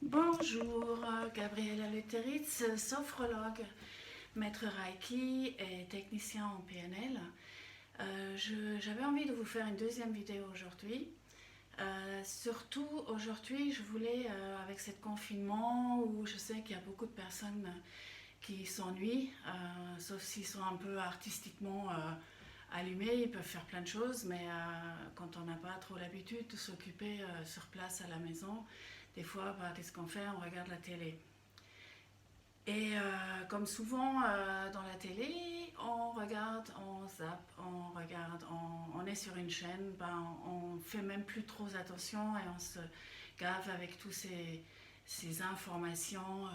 Bonjour, Gabriela Luteritz, sophrologue, maître Reiki et technicien en PNL. J'avais envie de vous faire une deuxième vidéo aujourd'hui. Surtout aujourd'hui, je voulais, avec ce confinement où je sais qu'il y a beaucoup de personnes qui s'ennuient, sauf s'ils sont un peu artistiquement allumés, ils peuvent faire plein de choses, mais quand on n'a pas trop l'habitude de s'occuper sur place à la maison, des fois, qu'est-ce qu'on fait? On regarde la télé. Et comme souvent dans la télé, on regarde, on zappe, on regarde, on est sur une chaîne, on fait même plus trop attention et on se gave avec tous ces informations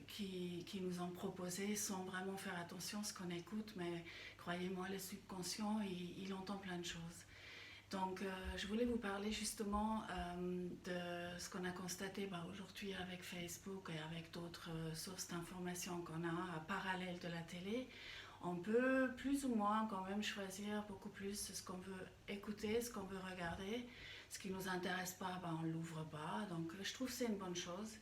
qui nous ont proposées sans vraiment faire attention à ce qu'on écoute. Mais croyez-moi, le subconscient, il entend plein de choses. Donc, je voulais vous parler justement de ce qu'on a constaté aujourd'hui avec Facebook et avec d'autres sources d'informations qu'on a parallèles de la télé. On peut plus ou moins quand même choisir beaucoup plus ce qu'on veut écouter, ce qu'on veut regarder. Ce qui ne nous intéresse pas, on ne l'ouvre pas. Donc, je trouve que c'est une bonne chose.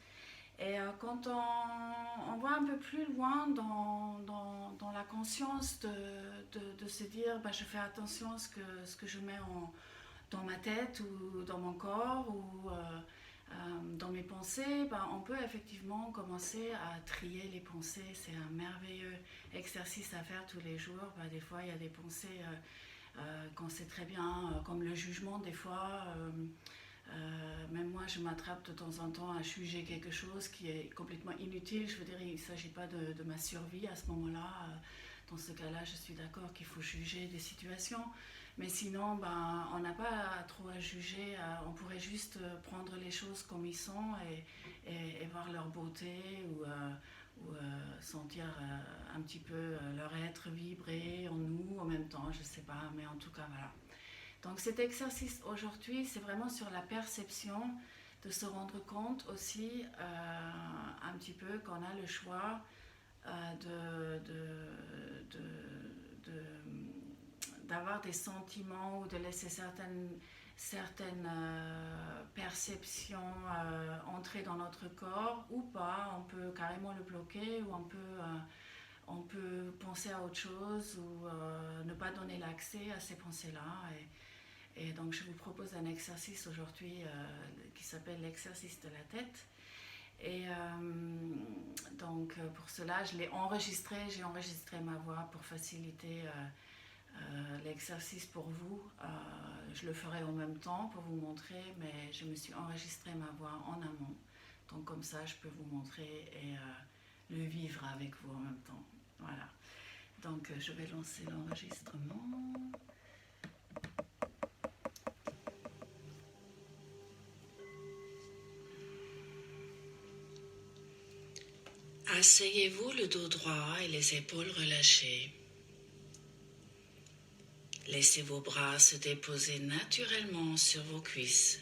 Et quand on va un peu plus loin dans la conscience de se dire je fais attention à ce que je mets dans ma tête ou dans mon corps ou dans mes pensées, on peut effectivement commencer à trier les pensées. C'est un merveilleux exercice à faire tous les jours. Des fois, il y a des pensées qu'on sait très bien, comme le jugement des fois. Même moi, je m'attrape de temps en temps à juger quelque chose qui est complètement inutile. Je veux dire, il ne s'agit pas de ma survie à ce moment-là. Dans ce cas-là, je suis d'accord qu'il faut juger des situations. Mais sinon, on n'a pas trop à juger. On pourrait juste prendre les choses comme ils sont et voir leur beauté ou sentir un petit peu leur être vibrer en nous en même temps. Je ne sais pas, mais en tout cas, voilà. Donc cet exercice aujourd'hui, c'est vraiment sur la perception, de se rendre compte aussi un petit peu qu'on a le choix d'avoir des sentiments ou de laisser certaines perceptions entrer dans notre corps ou pas. On peut carrément le bloquer ou on peut penser à autre chose ou ne pas donner l'accès à ces pensées-là. Et donc je vous propose un exercice aujourd'hui qui s'appelle l'exercice de la tête. Et donc pour cela, j'ai enregistré ma voix pour faciliter l'exercice pour vous. Je le ferai en même temps pour vous montrer, mais je me suis enregistré ma voix en amont. Donc comme ça, je peux vous montrer et le vivre avec vous en même temps. Voilà. Donc je vais lancer l'enregistrement. Asseyez-vous le dos droit et les épaules relâchées. Laissez vos bras se déposer naturellement sur vos cuisses.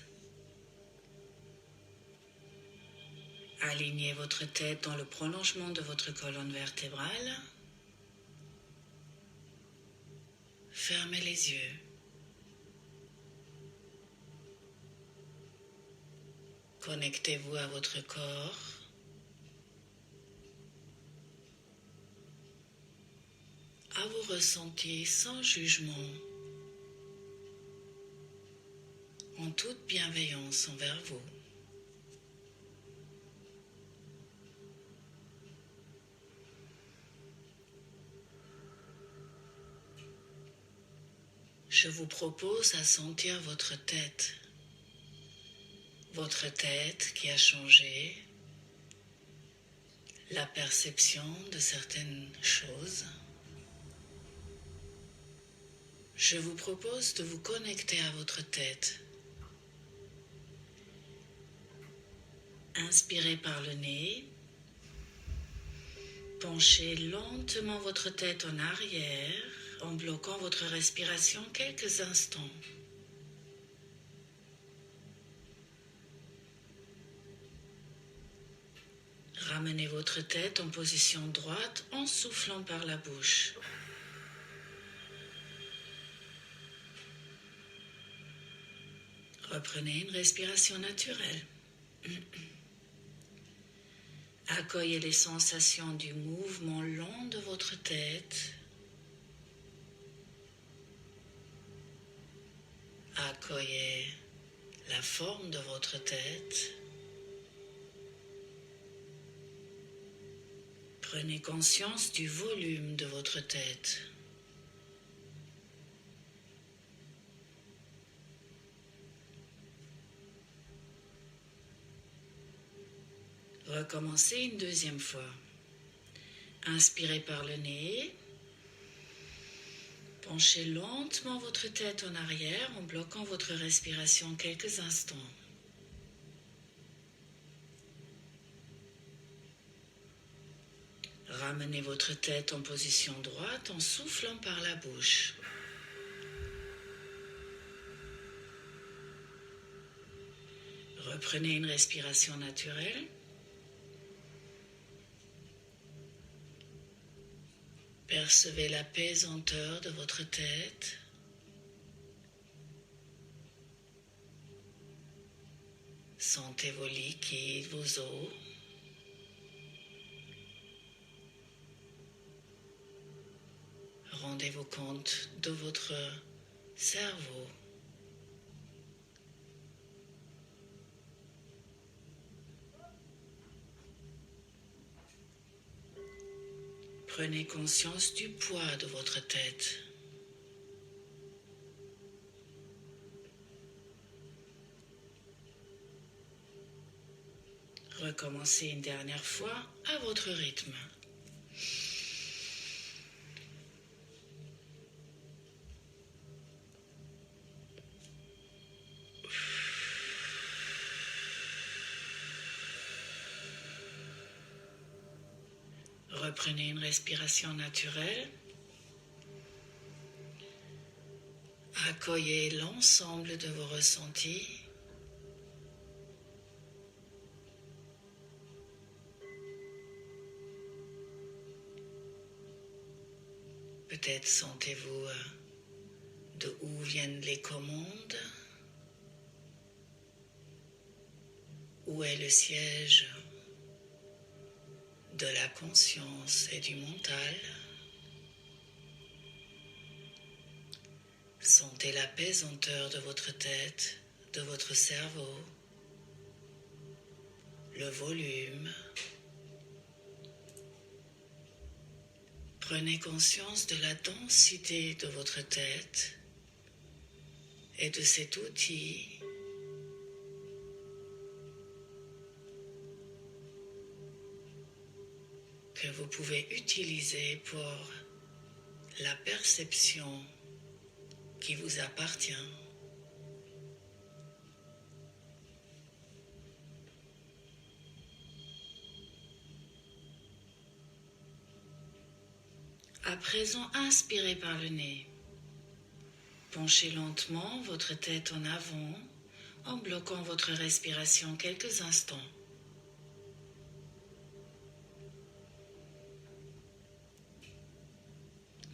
Alignez votre tête dans le prolongement de votre colonne vertébrale. Fermez les yeux. Connectez-vous à votre corps. À vos ressentis sans jugement, en toute bienveillance envers vous. Je vous propose à sentir votre tête qui a changé, la perception de certaines choses. Je vous propose de vous connecter à votre tête. Inspirez par le nez. Penchez lentement votre tête en arrière en bloquant votre respiration quelques instants. Ramenez votre tête en position droite en soufflant par la bouche. Reprenez une respiration naturelle. Accueillez les sensations du mouvement long de votre tête. Accueillez la forme de votre tête. Prenez conscience du volume de votre tête. Recommencez une deuxième fois. Inspirez par le nez. Penchez lentement votre tête en arrière en bloquant votre respiration quelques instants. Ramenez votre tête en position droite en soufflant par la bouche. Reprenez une respiration naturelle. Percevez la pesanteur de votre tête. Sentez vos liquides, vos os. Rendez-vous compte de votre cerveau. Prenez conscience du poids de votre tête. Recommencez une dernière fois à votre rythme. Reprenez une respiration naturelle. Accueillez l'ensemble de vos ressentis. Peut-être sentez-vous de où viennent les commandes. Où est le siège de la conscience et du mental? Sentez la pesanteur de votre tête, de votre cerveau, le volume. Prenez conscience de la densité de votre tête et de cet outil que vous pouvez utiliser pour la perception qui vous appartient. À présent, inspirez par le nez. Penchez lentement votre tête en avant en bloquant votre respiration quelques instants.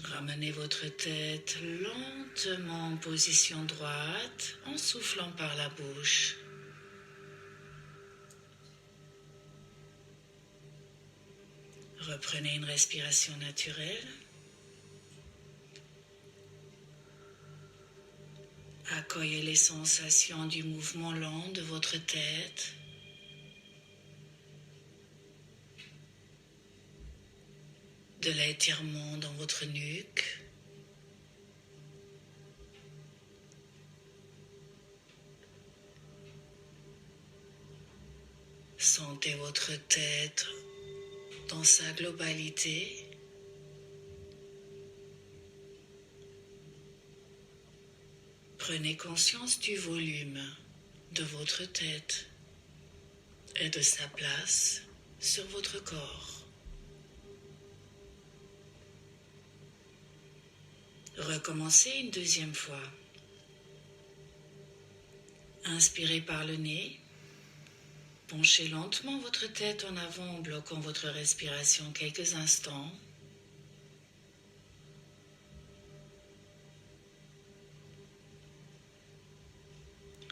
Ramenez votre tête lentement en position droite en soufflant par la bouche. Reprenez une respiration naturelle. Accueillez les sensations du mouvement lent de votre tête. De l'étirement dans votre nuque. Sentez votre tête dans sa globalité. Prenez conscience du volume de votre tête et de sa place sur votre corps. Recommencez une deuxième fois. Inspirez par le nez. Penchez lentement votre tête en avant en bloquant votre respiration quelques instants.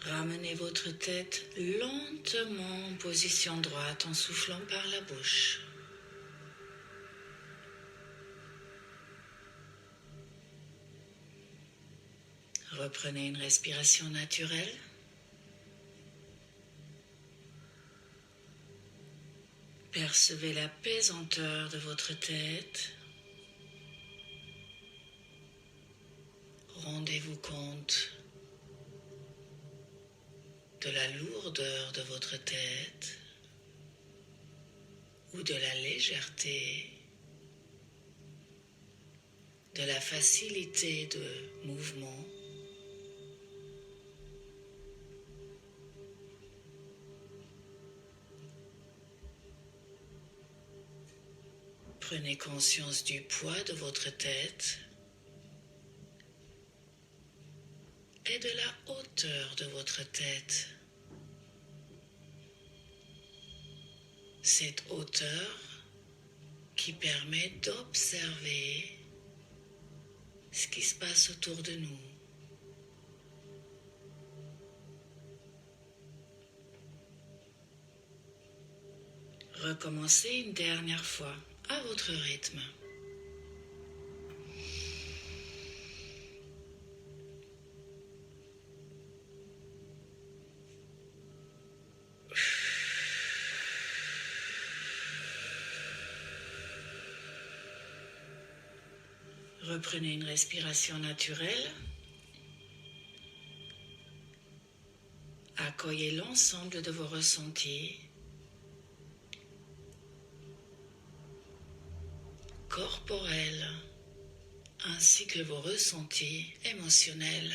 Ramenez votre votre tête lentement en position droite en soufflant par la bouche. Reprenez une respiration naturelle. Percevez la pesanteur de votre tête. Rendez-vous compte de la lourdeur de votre tête ou de la légèreté, de la facilité de mouvement. Prenez conscience du poids de votre tête et de la hauteur de votre tête. Cette hauteur qui permet d'observer ce qui se passe autour de nous. Recommencez une dernière fois à votre rythme. Reprenez une respiration naturelle. Accueillez l'ensemble de vos ressentis, corporels, ainsi que vos ressentis émotionnels.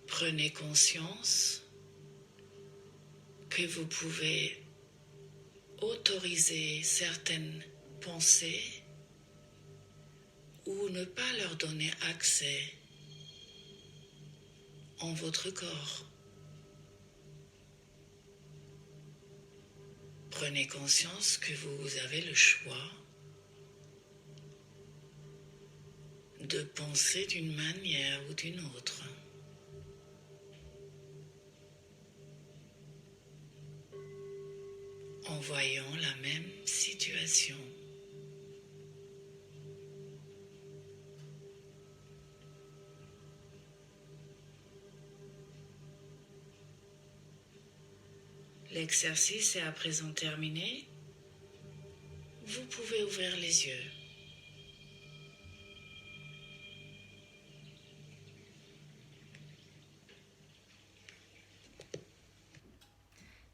Prenez conscience que vous pouvez autoriser certaines pensées ou ne pas leur donner accès en votre corps. Prenez conscience que vous avez le choix de penser d'une manière ou d'une autre. En voyant la même situation. L'exercice est à présent terminé. Vous pouvez ouvrir les yeux.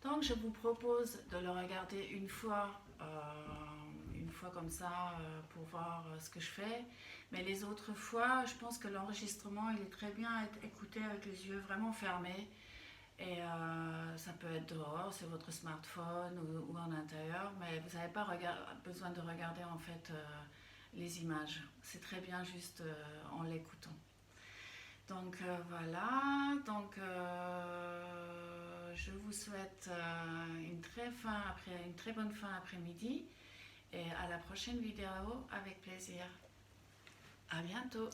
Donc je vous propose de le regarder une fois comme ça pour voir ce que je fais. Mais les autres fois, je pense que l'enregistrement il est très bien à être écouté avec les yeux vraiment fermés. Et ça peut être dehors, sur votre smartphone ou en intérieur, mais vous n'avez pas besoin de regarder en fait les images. C'est très bien juste en l'écoutant. Donc voilà, donc je vous souhaite une très bonne fin après-midi et à la prochaine vidéo avec plaisir. À bientôt.